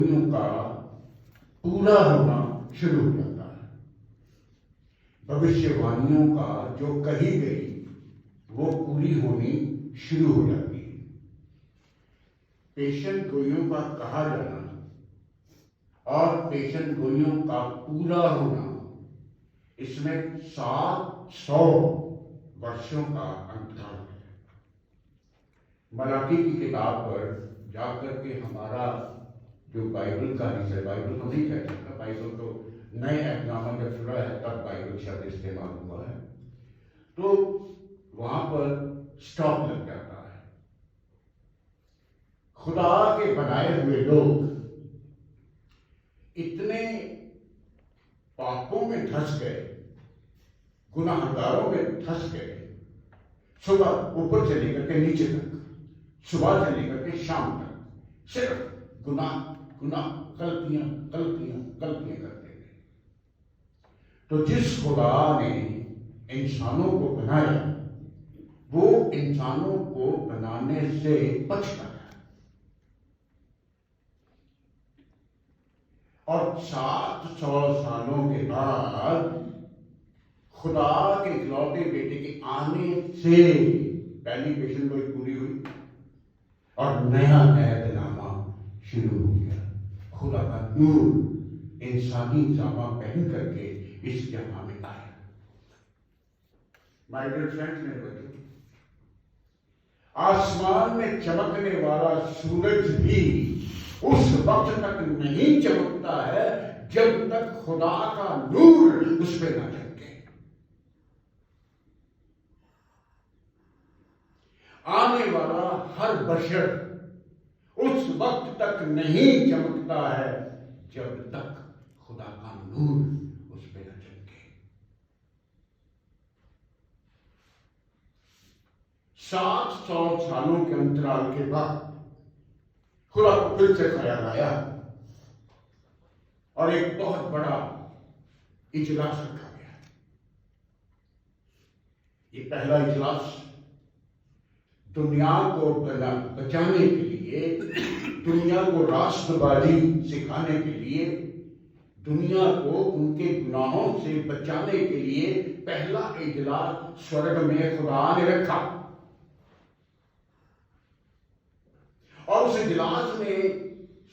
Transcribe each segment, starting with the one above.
का पूरा होना शुरू हो जाता है। भविष्यवाणियों का जो कही गई वो पूरी होनी शुरू हो जाती है। पेशन गोइयों का कहा जाना और पेशन गोइयों का पूरा होना, इसमें 700 वर्षों का अंतराल है। मलाकी की किताब पर जाकर के हमारा जो बाइबल का हिस्सा, बाइबल तो नहीं कह सकता, बाइबल तो नए एग्जाम जब शुरू है तब बाइबल शब्द इस्तेमाल हुआ है, तो वहां पर स्टॉप लग जाता है। खुदा के बनाए हुए लोग इतने पापों में धंस गए, गुनाहगारों में धंस गए, सुबह ऊपर से लेकर के नीचे तक, सुबह से लेकर के शाम तक सिर्फ गुनाह गुनाह, गलतियां गलतियां गलतियां करते गए। तो जिस खुदा ने इंसानों को बनाया वो इंसानों को बनाने से बचता है, और 700 सालों के बाद खुदा के इकलौते बेटे के आने से पहली पेशन गोई पूरी हुई और नया ऐतनामा शुरू हो गया। खुदा का नूर इंसानी जामा पहन करके इस जहां में आया। माय डियर फ्रेंड्स, मेरे बच्चों, आसमान में चमकने वाला सूरज भी उस वक्त तक नहीं चमकता है जब तक खुदा का नूर उस पर ना चमके। आने वाला हर बशर उस वक्त तक नहीं चमकता है जब तक खुदा का नूर उस पर न चमके। 700 सालों के अंतराल के बाद खुदा को फिर से ख्याल आया और एक बहुत बड़ा इजलास रखा गया। ये पहला इजलास दुनिया को बचाने के लिए, दुनिया को राष्ट्रवादी सिखाने के लिए, दुनिया को उनके गुनाहों से बचाने के लिए पहला इजलास स्वर्ग में खुदा ने रखा। और उस इजलास में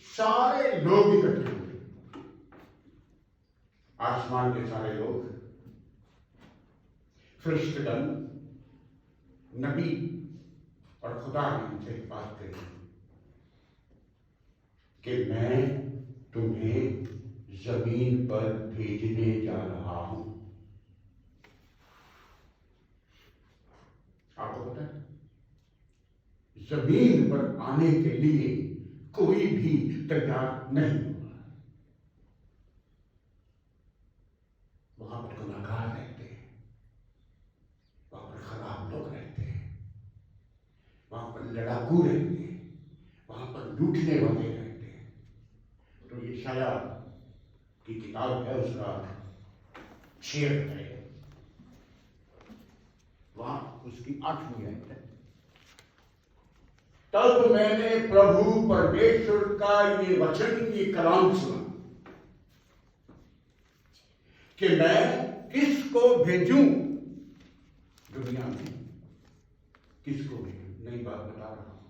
सारे लोग इकट्ठे हुए, आसमान के सारे लोग, फरिश्तेगण, नबी, और खुदा ने उनसे बात करी कि मैं तुम्हें जमीन पर भेजने जा रहा हूं। आपको पता है, जमीन पर आने के लिए कोई भी तैयार नहीं हुआ। वहां पर गुनाहगार रहते हैं, वहां पर खराब लोग रहते हैं, वहां पर लड़ाकू रहते हैं, वहां पर लूटने वाले रहते हैं। तो ये शाया की किताब है, उसका शेर है, वहां उसकी 8वीं आयत है। तब मैंने प्रभु परमेश्वर का ये वचन, ये कलाम सुना कि मैं किसको भेजूं दुनिया में, किसको भेजूं। नई बात बता रहा हूं।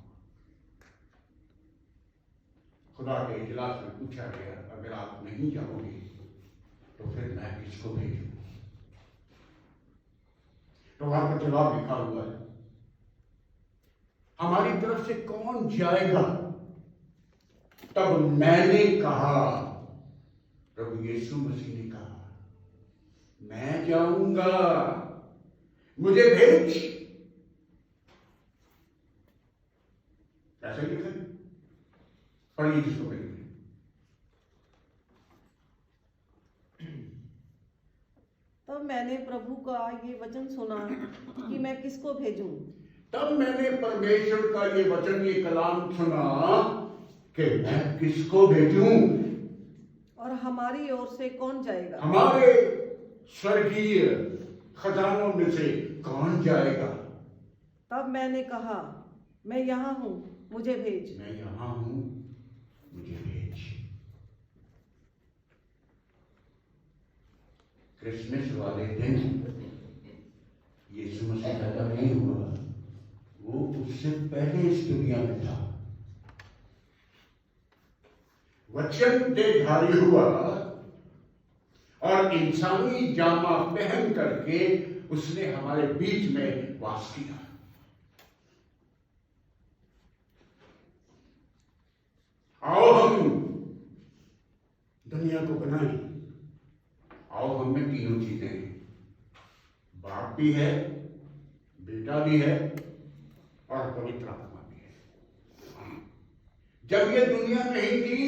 खुदा के इजलास में पूछा गया, अगर आप नहीं जाओगे तो फिर मैं किसको भेजूं। तो वहां पर जवाब लिखा हुआ है, हमारी तरफ से कौन जाएगा। तब मैंने कहा, प्रभु यीशु मसीह ने कहा, मैं जाऊंगा, मुझे भेज। ऐसे लिखा, पढ़िए जिसको भेज। तब मैंने प्रभु का ये वचन सुना कि मैं किसको भेजूं। तब मैंने परमेश्वर का ये वचन, ये कलाम सुना कि मैं किसको भेजूं और हमारी ओर से कौन जाएगा। हमारे स्वर्गीय खजानों में से कौन जाएगा। तब मैंने कहा, मैं यहाँ हूँ, मुझे भेज। मैं यहाँ हूँ, मुझे भेज। क्रिसमस वाले दिन यीशु मसीह पैदा नहीं हुआ, वो उससे पहले इस दुनिया में था। वचन देहधारी हुआ और इंसानी जामा पहन करके उसने हमारे बीच में वास किया। आओ हम दुनिया को बनाएं। आओ हम में तीनों चीजें हैं, बाप भी है, बेटा भी है और पवित्र आत्मा भी है। जब ये दुनिया नहीं थी,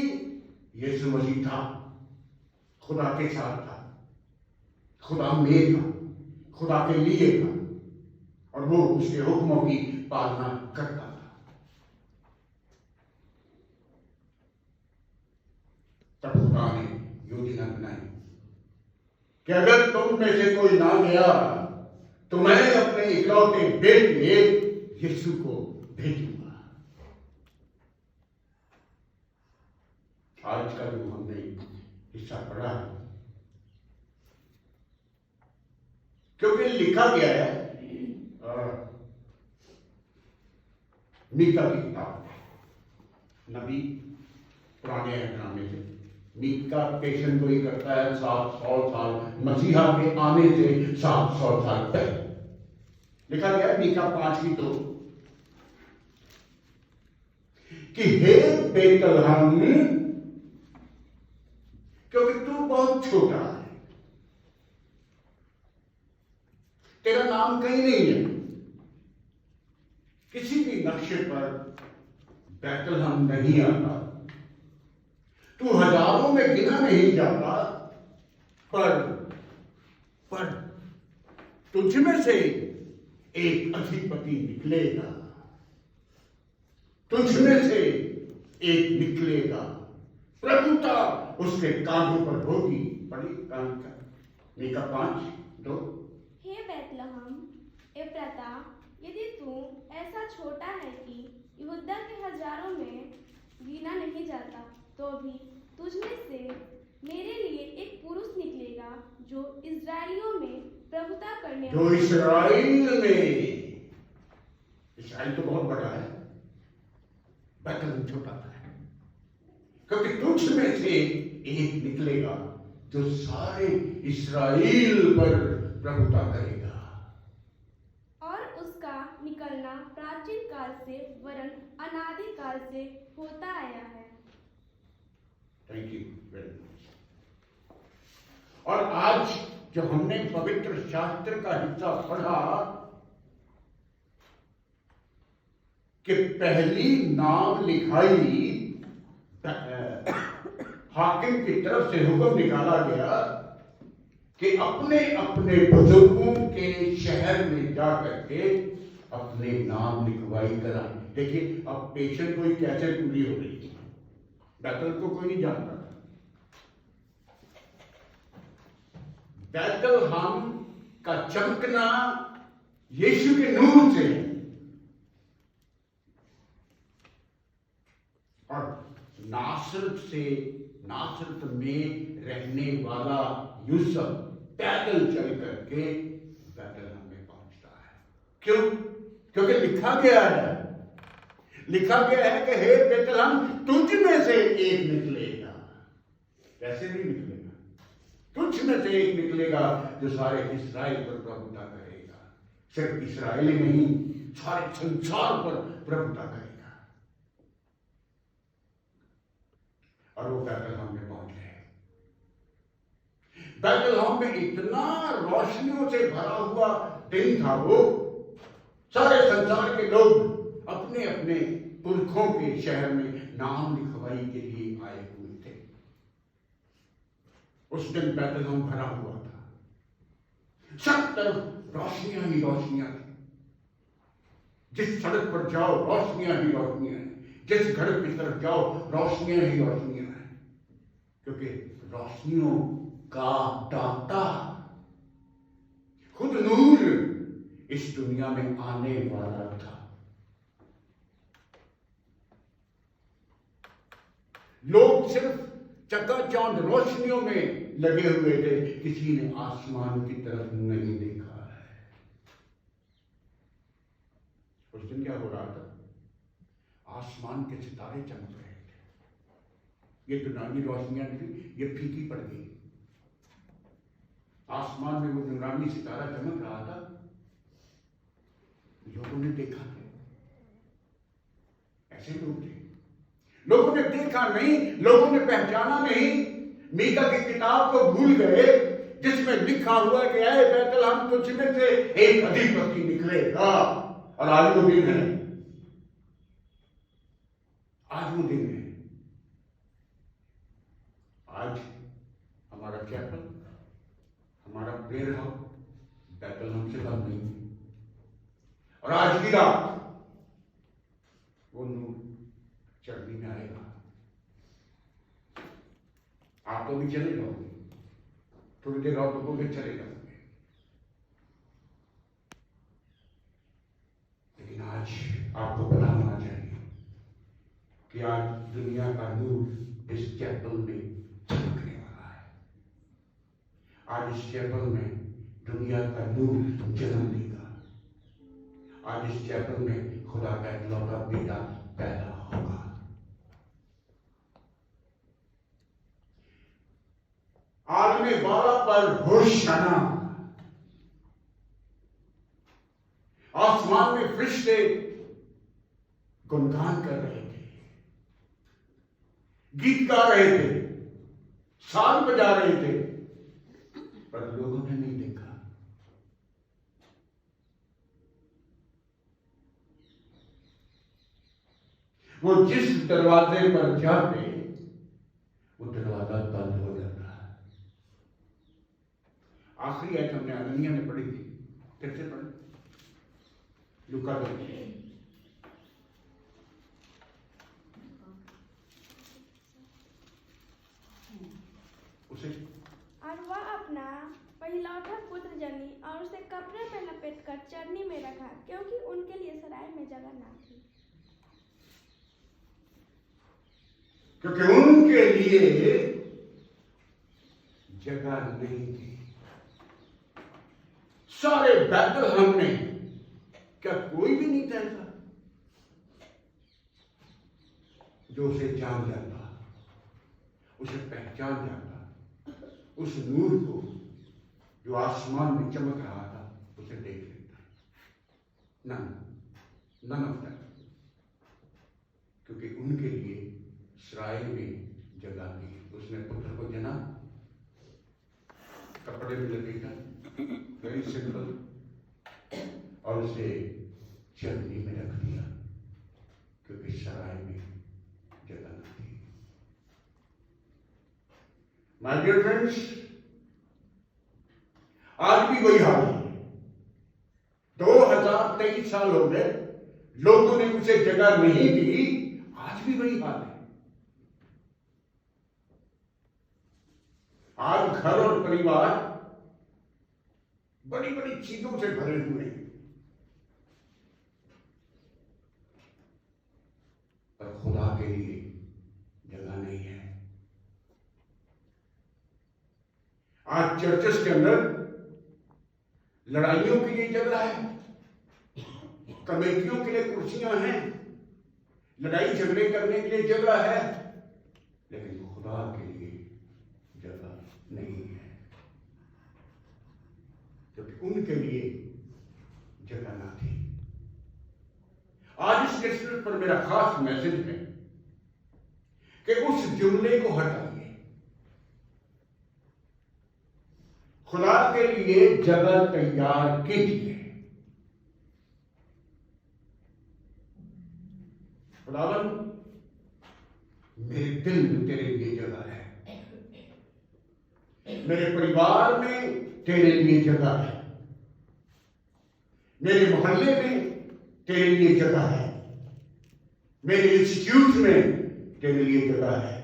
यीशु मसीह था, खुदा के साथ था, खुदा में था, खुदा के लिए था और वो उसके हुक्मों की पालना करता था। तब खुदा ने योजना बनाई कि अगर तुम में से कोई ना गया तो मैं अपने इकलौते बेटे यीशु को भेजूंगा। आज का जो हमने हिस्सा पढ़ा है, क्योंकि लिखा गया है मीका की किताब, नबी पुराने नामे से मीका पेशन को ही करता है 700 साल, मसीहा के आने से 700 साल पहले। लिखा गया है मीका 5:2 कि हे बेतलहम, क्योंकि तू बहुत छोटा है, तेरा नाम कहीं नहीं है, किसी भी नक्शे पर बेतलहम नहीं आता, तू हजारों में गिना नहीं जाता, पर तुझ में से एक अधिपति निकलेगा, तुझ में से एक निकलेगा, प्रभुता उसके कांधों पर होगी। बड़ी कान का मीका 5:2। हे बैतलहम एफ्राता, यदि तू ऐसा छोटा है कि यहूदा के हजारों में गिना नहीं जाता, तो भी तुझ में से मेरे लिए एक पुरुष निकलेगा जो इस्राएलियों में प्रभुता करने वाला। जो इस्राएल में, इस्राएल तो बहुत बड़ा है, बैतलहम छोटा था, क्योंकि तुझ में से एक निकलेगा जो सारे इस्राएल पर प्रभुता करेगा। और उसका निकलना प्राचीन काल से वरन अनादि काल से होता आया है। Thank you very much. और आज जो हमने पवित्र शास्त्र का हिस्सा पढ़ा कि पहली नाम लिखाई हाकिम की तरफ से हुक्म निकाला गया कि अपने अपने बुजुर्गों के शहर में जाकर के अपने नाम लिखवाई करा। देखिए अब पेशेंट कोई कैसे पूरी हो रही है, बैतल को कोई नहीं जानता था। बैतलहम का चमकना यीशु के नूर से है। और नासरत में रहने वाला यूसुफ पैदल चल करके बैतलहम में पहुंचता है। क्यों? क्योंकि लिखा गया है कि हे बैतलहम, तुझ में से एक निकलेगा। कैसे नहीं निकलेगा? तुझ में से एक निकलेगा जो सारे इस्राएल पर प्रभुता करेगा। सिर्फ इस्राएल ही नहीं, सारे संसार पर प्रभुता करेगा। और वो बैतलहम में पहुंच गए। बैतलहम में इतना रोशनियों से भरा हुआ दिन था, वो सारे संसार के लोग अपने अपने पुरखों के शहर में नाम लिखवाई के लिए आए हुए थे। उस दिन बैतलहम भरा हुआ था, सब तरफ रोशनियां ही रोशनियां थी। जिस सड़क पर जाओ रोशनियां ही रोशनियां हैं, जिस घर की तरफ जाओ रोशनियां ही रोशनियां हैं, क्योंकि रोशनियों का दाता खुद नूर इस दुनिया में आने वाला था। लोग सिर्फ चकाचौंध रोशनियों में लगे हुए थे, किसी ने आसमान की तरफ नहीं देखा है। उस दिन क्या हो रहा था? आसमान के सितारे चमक रहे थे। ये यूनानी रोशनियां थी, ये फीकी पड़ गई। आसमान में वो यूनानी सितारा चमक रहा था, लोगों ने देखा नहीं। ऐसे लोग थे, लोगों ने देखा नहीं, लोगों ने पहचाना नहीं। मीका की किताब को भूल गए जिसमें लिखा हुआ कि ऐ बैतलहम तुझ में से एक अधिपति निकलेगा। और आज वो दिन है, आज वो दिन है। आज हमारा चैपल, हमारा प्रेयर हाउस बैतलहम से कम नहीं। और आज की रात वो नूर चढ़नी में आएगा। आप तो भी चले जाओगे, थोड़ी देर और रुकोगे, चले जाओगे। लेकिन आज आपको पता होना चाहिए कि आज दुनिया का नूर इस चैपल में चमकने वाला है। आज इस चैपल में दुनिया का नूर जन्म लेगा। आज इस चैपल में खुदा का इकलौता बेटा पैदा होगा। आज में 12 पर होशाना। आसमान में फरिश्ते गुणगान कर रहे थे, गीत गा रहे थे, साज बजा रहे थे, पर लोगों ने नहीं देखा। वो जिस दरवाजे पर जाते वो दरवाजा बंद हो जाता है। आखिरी आयत हमने अननिया में पढ़ी थी, फिर से पढ़े लूका 2। उसे और वह अपना पहिलौठा पुत्र जनी और उसे कपड़े में लपेटकर चरनी में रखा, क्योंकि उनके लिए सराय में जगह ना थी। क्योंकि उनके लिए जगह नहीं थी। सारे बैतलहम में क्या कोई भी नहीं था ऐसा जो उसे जान जाता, उसे पहचान जाता, उस नूर को जो आसमान में चमक रहा था उसे देख लेता। None of that. क्योंकि उनके लिए इसराइल में जगह थी। उसने पुत्र को जना, कपड़े में लपेटा, वेरी सिंपल, और उसे चरनी में रख दिया, क्योंकि सराय में जगह न थी। माय डियर फ्रेंड्स, आज भी वही हाल है। 2023 साल हो गए, लोगों ने उसे जगह नहीं दी। आज भी वही हाल है। आज घर और परिवार बड़ी बड़ी चीजों से भरे हुए हैं, पर खुदा के लिए जगह नहीं है। आज चर्चेस के अंदर लड़ाइयों के लिए जगह है, कमेटियों के लिए कुर्सियां हैं, लड़ाई झगड़े करने के लिए जगह है, लेकिन खुदा के लिए जगह नहीं है, क्योंकि उनके लिए जगह ना थी। आज इस क्रिसमस पर मेरा खास मैसेज है कि उस जुमले को हटाइए। खुदा के लिए जगह तैयार कीजिए। खुदावन, मेरे दिल में तेरे लिए जगह है, मेरे परिवार में तेरे लिए जगह है, मेरे मोहल्ले में तेरे लिए जगह है, मेरे इंस्टीट्यूट में तेरे लिए जगह है,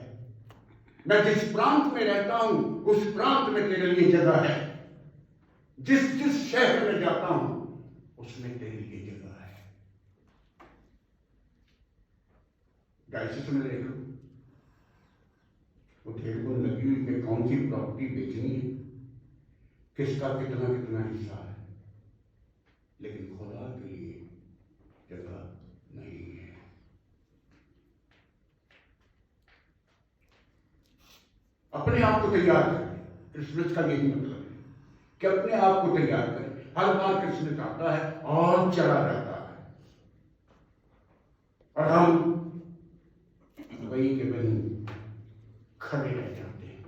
मैं जिस प्रांत में रहता हूं उस प्रांत में तेरे लिए जगह है, जिस जिस शहर में जाता हूं उसमें तेरे लिए जगह है। डायसिस में देख लो, वो ढेर को लगी हुई कि कौन सी प्रॉपर्टी बेचनी है, किसका कितना कितना हिस्सा है, लेकिन खुदा के लिए जगह नहीं है। अपने आप को तैयार करें, क्रिसमस का यही मतलब है कि अपने आप को तैयार करें। हर बार क्रिसमस आता है और चला जाता है और हम वही के वही खड़े रह जाते हैं।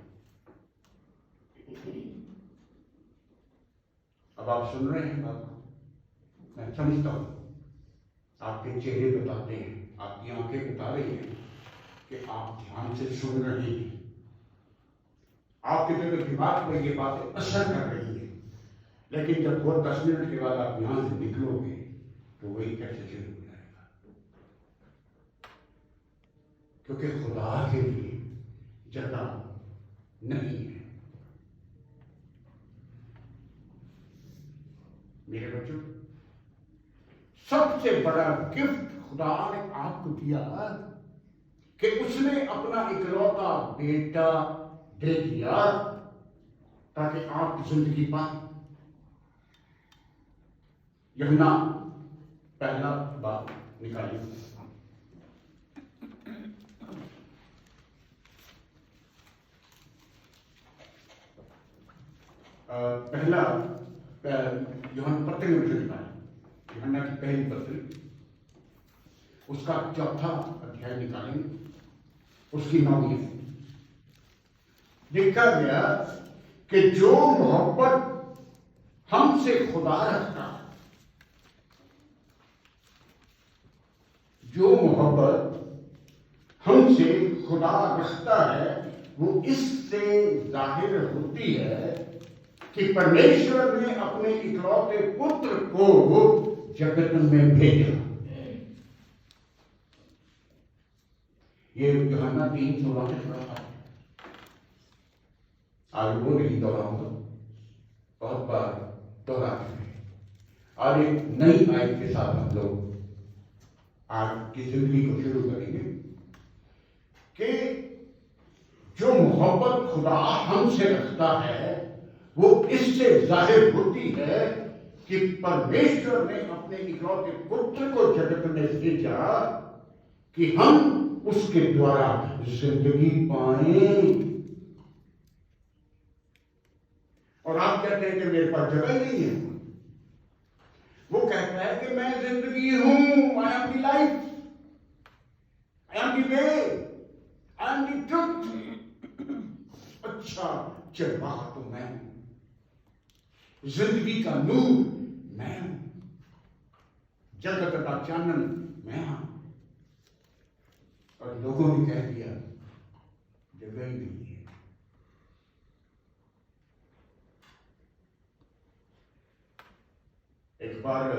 अब आप सुन रहे हैं बात को, मैं समझता हूं आपके चेहरे बताते हैं, आपकी आंखें बता रही हैं कि आप ध्यान से सुन रहे हैं, आपके दिल दिमाग पर ये बातें असर कर रही हैं। लेकिन जब वो 10 मिनट के बाद आप यहां से निकलोगे तो वही कैसे शुरू हो जाएगा, क्योंकि खुदा के लिए जगह नहीं है। मेरे बच्चों, सबसे बड़ा गिफ्ट खुदा ने आपको दिया कि उसने अपना इकलौता बेटा दे दिया ताकि आप जिंदगी पाए। यूहन्ना पहला बाब निकालिए। पहला यूहन्ना पत्र निकालिए, यूहन्ना की पहली पत्री, उसका 4था अध्याय निकालेंगे, उसकी 9वीं लिखा गया कि जो मोहब्बत हमसे खुदा रखता है, जो मोहब्बत हमसे खुदा रखता है, वो इससे जाहिर होती है कि परमेश्वर ने अपने इकलौते पुत्र को जगत में भेजा। ये यूहन्ना 3:16 से पढ़ा है, आज वो नहीं दोहराऊंगा, बहुत बार दोहरा चुके। और एक नई आयत के साथ हम लोग आज की जिंदगी को शुरू करेंगे कि जो मोहब्बत खुदा हमसे रखता है वो इससे जाहिर होती है कि परमेश्वर ने अपने इकलौते पुत्र को जगत में भेजा कि हम उसके द्वारा जिंदगी पाएं। और आप कहते हैं कि मेरे पास जगह नहीं है। वो कहता है कि मैं जिंदगी हूं, आई am the life, I am the way, I am the truth. अच्छा, चरवाहा तो मैं हूं, जिंदगी का नूर मैं हूं, जगत का चानन मैं हूं। और लोगों ने कह दिया जगह ही नहीं है। एक बार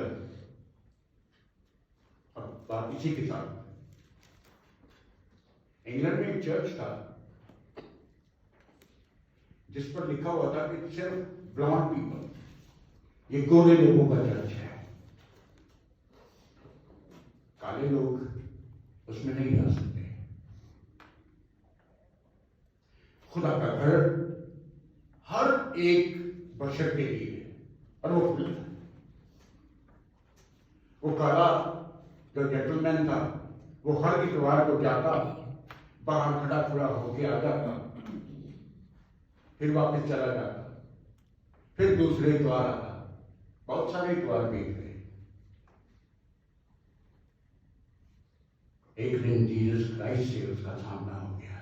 अब बात इसी के साथ, इंग्लैंड में एक चर्च था जिस पर लिखा हुआ था कि सिर्फ ब्लॉन्ड पीपल, ये गोरे लोगों का चर्च है, काले लोग उसमें नहीं जा सकते। खुदा का घर हर एक बशर के लिए है और वो खुला है। वो काला जो जेंटलमैन था वो हर इतवार को जाता, बाहर खड़ा खड़ा होके आ जाता, फिर वापस चला जाता, फिर दूसरे इतवार आता। बहुत सारे इतवार बीत गए। एक दिन जीसस क्राइस्ट से उसका सामना हो गया।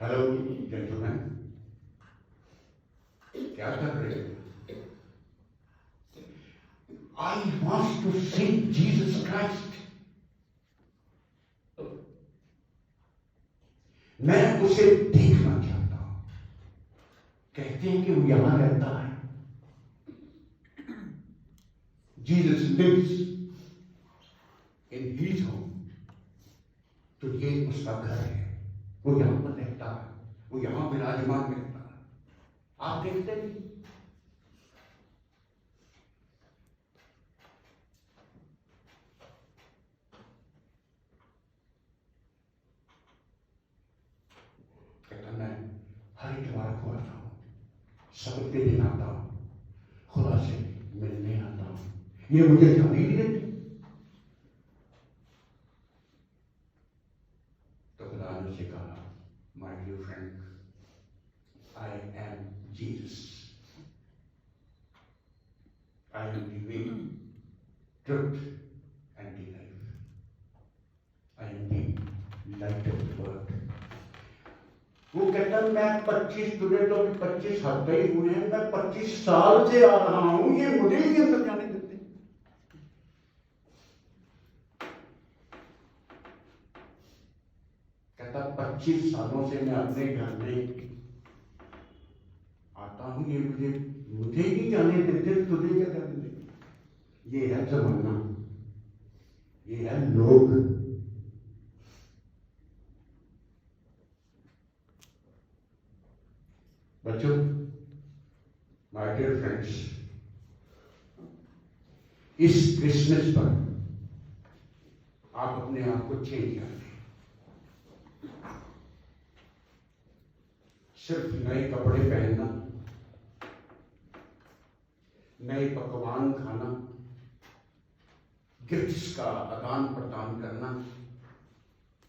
हेलो जेंटलमैन, क्या कर रहे हो? I want to see Jesus Christ. मैं उसे देखना चाहता हूं। कहते हैं कि वो यहां रहता है। Jesus lives in his home. तो ये उसका घर है, वो यहां पर रहता है, वो यहां विराजमान रहता है। आप देखते हैं सबक के दिन आता हूं, खुदा से मिलने आता हूं, ये मुझे जाने ही नहीं देते। तो खुदा ने उसे कहा, my dear friend, I am Jesus, I am the way, truth and the life, I am the light of the world. वो कहता है मैं 25, तुझे तो अभी 25 हफ्ते ही हुए हैं, मैं 25 साल से आ रहा हूं, ये मुझे ही अंदर जाने देते। कहता 25 सालों से मैं अपने घर में आता हूं, ये मुझे ही नहीं जाने देते, तुझे क्या जाने देते। ये है जमाना, ये है लोग। बच्चों, माय डियर फ्रेंड्स, इस क्रिसमस पर आप अपने आप को चेंज कर लें। सिर्फ नए कपड़े पहनना, नए पकवान खाना, गिफ्ट्स का आदान प्रदान करना,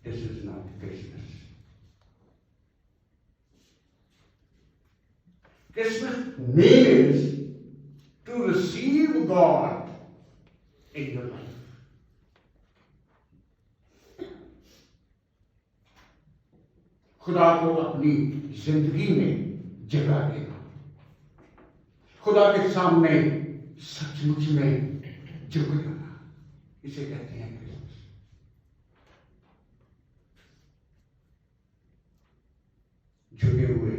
this is not Christmas. Christmas means to receive God in your life. खुदा को अपनी जिंदगी में जगह देना, खुदा के सामने सचमुच में झुक जाना, इसे कहते हैं क्रिसमस। झुके हुए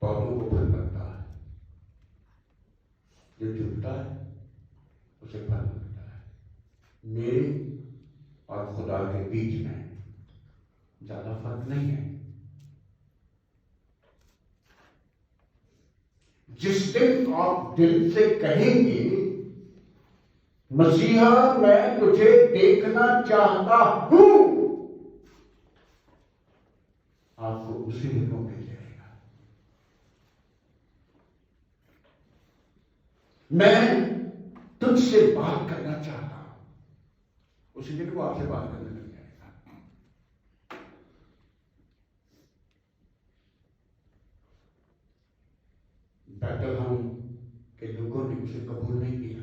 पौधों को फल लगता है, जो झुकता है उसे फल लगता है। मेरे और खुदा के बीच में ज्यादा फर्क नहीं है। जिस दिन आप दिल से कहेंगे मसीहा मैं तुझे देखना चाहता हूं, आपको उसी दिन मौके जाएगा। मैं तुझसे बात करना चाहता हूं, उसी दिन वो आपसे बात करने लग जाएगा। बैतलहम के लोगों ने उसे कबूल नहीं किया।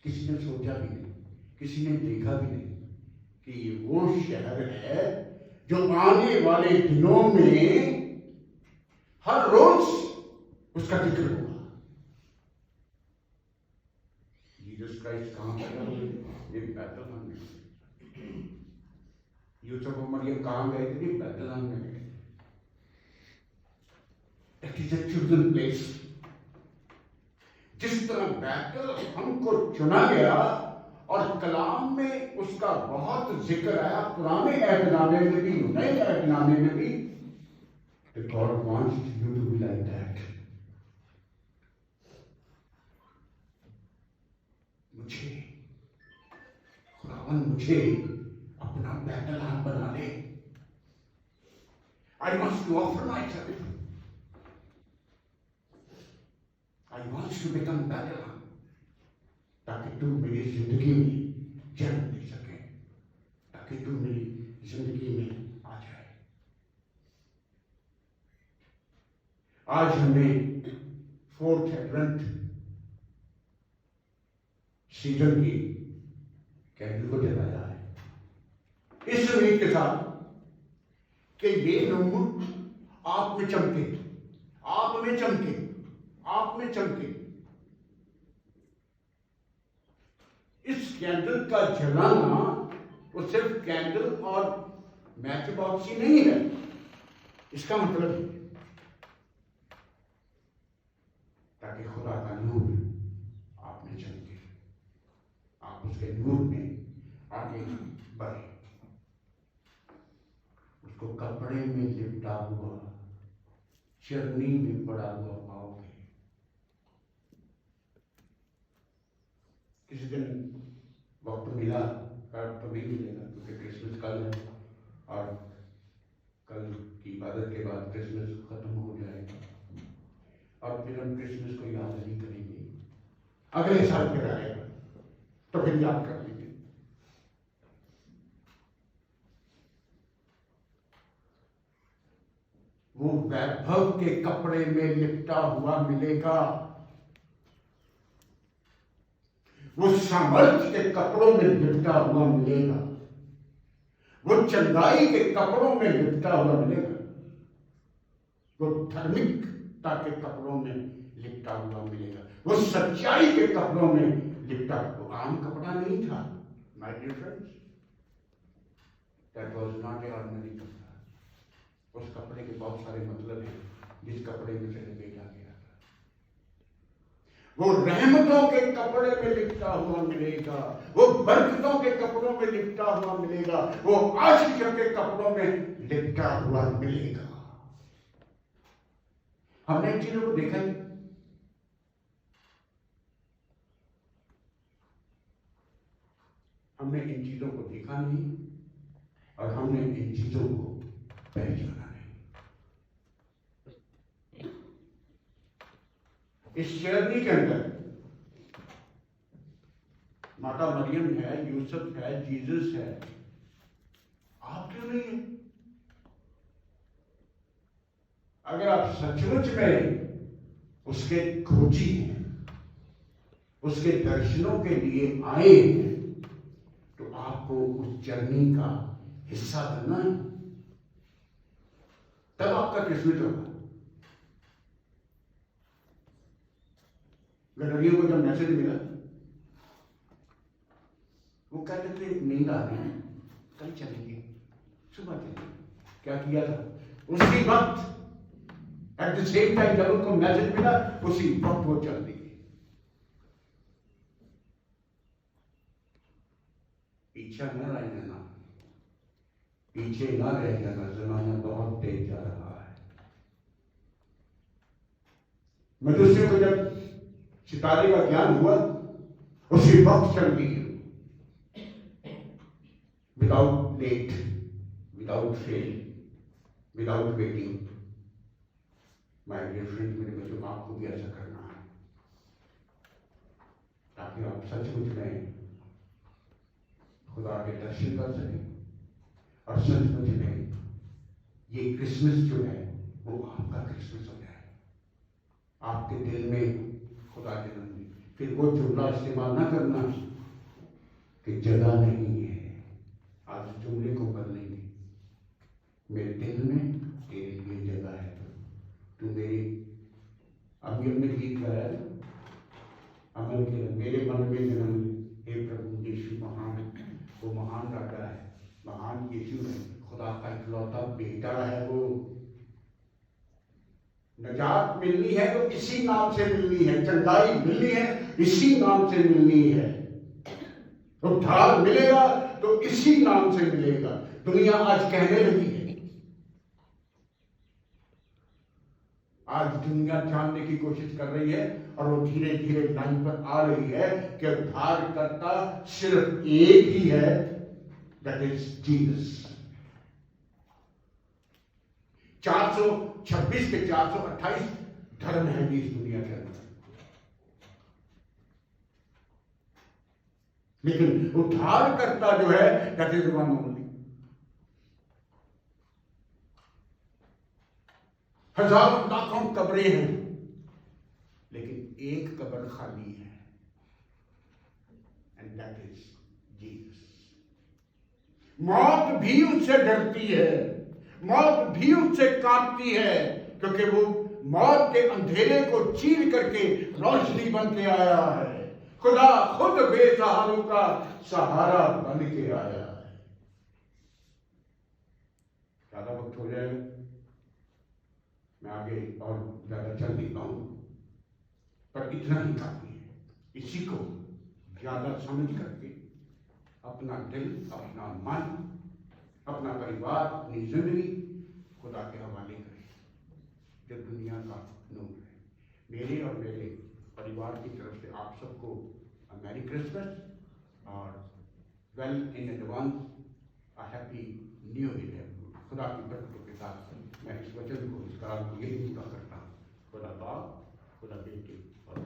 किसी ने सोचा भी नहीं, किसी ने देखा भी नहीं कि ये वो शहर है जो आने वाले दिनों में हर रोज उसका जिक्र होगा। जीसस क्राइस्ट कहां पैदा हुए? ये बैतलहम में। यूसुफ और मरियम कहां गए थे? बैतलहम में गए। It is a chosen place. जिस तरह बैतलहम को चुना गया और कलाम में उसका बहुत जिक्र आया, पुराने एहदनामे में भी, नए एहदनामे में भी, that God wants you to be like that. खुदावन मुझे अपना बैतलहम बना ले। I want to offer myself. I want to become बैतलहम, ताकि तू मेरी जिंदगी में जन्म ले सके, ताकि तू मेरी जिंदगी में आ जाए। आज हमने 4th एडवेंट सीजन की कैंडल को जलाया है इस उम्मीद के साथ कि ये नूर आप में चमके, आप में चमके, आप में चमके। इस कैंडल का जलाना वो सिर्फ कैंडल और मैच बॉक्स ही नहीं है। इसका मतलब ताकि खुदा का नूर आप में चमके, आप उसके नूर में आगे बढ़े। उसको कपड़े में लिपटा हुआ, चरनी में पड़ा हुआ पाओगे। किसी दिन वक्त मिला, तो नहीं मिलेगा क्योंकि क्रिसमस कल है और कल की इबादत के बाद क्रिसमस खत्म हो जाएगा। और फिर हम क्रिसमस को याद नहीं करेंगे, अगले साल फिर आएगा तो फिर याद कर लेंगे। वो वैभव के कपड़े में लिपटा हुआ मिलेगा, वो सामर्थ्य के कपड़ों में लिपटा हुआ मिलेगा, वो चंगाई के कपड़ों में लिपटा हुआ मिलेगा, वो धार्मिकता के कपड़ों में लिपटा हुआ मिलेगा, वो सच्चाई के कपड़ों में लिपटा। वो आम कपड़ा नहीं था my dear friends, that was not a ordinary कपड़ा। उस कपड़े के बहुत सारे मतलब हैं जिस कपड़े में से लपेटा गया था। वो रहमतों के कपड़े में लिपटा हुआ मिलेगा, वो बरकतों के कपड़ों में लिपटा हुआ मिलेगा, वो आशीष के कपड़ों में लिपटा हुआ मिलेगा। हमने इन चीजों को देखा ही, हमने इन चीजों को देखा नहीं और हमने इन चीजों को पहचाना नहीं। इस जर्नी के अंदर माता मरियम है, यूसुफ है, जीसस है, आप क्यों नहीं है? अगर आप सचमुच में उसके खोजी हैं, उसके दर्शनों के लिए आए हैं, तो आपको उस जर्नी का हिस्सा बनना है, तब आपका क्रिसमस होगा। गडरियों को जब मैसेज मिला, वो कहते थे नींद आ रही है, कल चलेंगे, सुबह चलेंगे। क्या किया था? उसी वक्त एट द सेम टाइम जब उनको मैसेज मिला, उसी वक्त वो चल दिए। पीछे न रह जाना, पीछे न रह जाना, जमाना बहुत तेज जा रहा है। मनुष्य को जब सितारे का ज्ञान हुआ, उसी वक्त चल दिए, without late, without fail, without waiting. My dear friend, मेरे बच्चों, आपको भी ऐसा करना है ताकि आप सचमुच में खुदा के दर्शन कर सकें और सचमुच में ये क्रिसमस जो है वो आपका क्रिसमस हो जाए। आपके दिल में खुदा जन्म दी। फिर वो जुमला इस्तेमाल ना करना कि जगह नहीं है। आज जुमले को बदलेंगे, मेरे दिल में तेरे लिए जगह है, तू मेरी। अभी हमने गीत गाया अमल के, मेरे मन में जन्म ले, हे प्रभु यीशु महान, वो महान राजा है, महान यीशु है, खुदा का इकलौता बेटा है। वो नजात मिलनी है तो इसी नाम से मिलनी है, चंगाई मिलनी है इसी नाम से मिलनी है, उद्धार मिलेगा तो इसी नाम से मिलेगा। दुनिया आज कहने लगी है, आज दुनिया जानने की कोशिश कर रही है और वो धीरे धीरे लाइन पर आ रही है कि उद्धारकर्ता सिर्फ एक ही है, दैट इज जीसस। 426 के 428 धर्म है इस दुनिया के अंदर, लेकिन उद्धारकर्ता जो है दैट इज वन ओनली। हजारों लाखों कब्रें हैं लेकिन एक कब्र खाली है, एंड दैट इज जीसस। मौत भी उससे डरती है, मौत भी उससे कांपती है, क्योंकि वो मौत के अंधेरे को चीर करके रोशनी बन के आया है। खुदा खुद बेसहारों का सहारा बन के आया है। ज्यादा वक्त हो जाएगा, मैं आगे और ज्यादा चल नहीं पाऊंगा, पर इतना ही काफी है। इसी को ज्यादा समझ करके अपना दिल, अपना मन, अपना परिवार, अपनी जिंदगी खुदा के हवाले करें, जो दुनिया का नूर है। मेरे और मेरे परिवार की तरफ से आप सबको मैरी क्रिसमस और well in advance a happy new year. खुदा की बरकतों के साथ मैं इस वचन को, इस कलाम को यही पूरा करता हूँ। खुदा बाप खुदा बेटी और